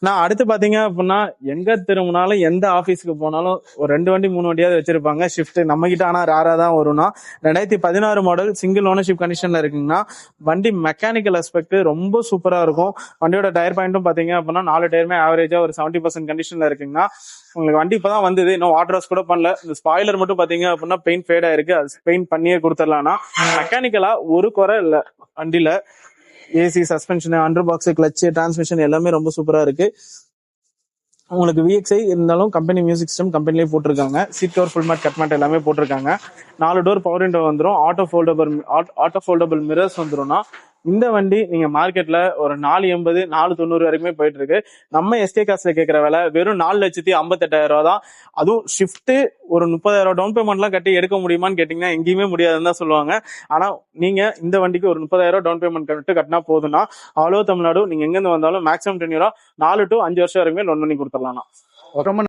நான் அடுத்து பாத்தீங்க அப்படின்னா எங்க திரும்பினாலும் எந்த ஆபீஸ்க்கு போனாலும் ஒரு 2 வண்டி 3 வண்டியாவது வச்சிருப்பாங்க. ஷிஃப்ட் நம்ம கிட்ட ஆனா ரேரா தான் வரும்னா 2016 மாடல் சிங்கிள் ஓனர்ஷிப் கண்டிஷன்ல இருக்குங்கன்னா வண்டி மெக்கானிக்கல் அஸ்பெக்ட் ரொம்ப சூப்பரா இருக்கும். வண்டியோட டயர் பாயிண்ட்டும் பாத்தீங்க அப்படின்னா 4 டயருமே ஆவரேஜா ஒரு 70% கண்டிஷன்ல இருக்குங்கன்னா உங்களுக்கு வண்டி இப்பதான் வந்தது, இன்னும் வாட்டர் வாஷ் கூட பண்ணல. இந்த ஸ்பாய்லர் மட்டும் பாத்தீங்க அப்படின்னா பெயிண்ட் ஃபேட் ஆயிருக்கு, அது பெயிண்ட் பண்ணியே கொடுத்துடலாம்னா மெக்கானிக்கலா ஒரு குறை இல்ல வண்டியில. AC, suspension, under box, clutch, transmission எல்லாமே ரொம்ப சூப்பரா இருக்கு. உங்களுக்கு விஎக்ஸ்ஐ இருந்தாலும் கம்பெனி மியூசிக் சிஸ்டம் கம்பெனிலே போட்டிருக்காங்க. Seat cover, full mat, cut mat எல்லாமே போட்டிருக்காங்க. 4 டோர் பவர் விண்டோ வந்துடும். ஆட்டோ ஃபோல்டபிள் மிரர்ஸ் வந்துடும்னா இந்த வண்டி நீங்க மார்க்கெட்ல ஒரு 480 490 வரைக்குமே போயிட்டு இருக்கு. நம்ம எஸ்டே காசுல கேட்கிற விலை வெறும் 4,58,000 தான். அதுவும் ஷிஃப்ட் ஒரு 30,000 டவுன் பேமெண்ட் எல்லாம் கட்டி எடுக்க முடியுமான்னு கேட்டீங்கன்னா எங்கேயுமே முடியாதுன்னு தான் சொல்லுவாங்க. ஆனா நீங்க இந்த வண்டிக்கு ஒரு 30,000 டவுன் பேமெண்ட் கட்டினா போதும்னா ஆல் ஓவர் தமிழ்நாடு நீங்க எங்க இருந்து வந்தாலும் மேக்ஸிமம் 10 4 to 5 வருஷம் வரைக்குமே லோன் பண்ணி கொடுத்துடலாம். ரொம்ப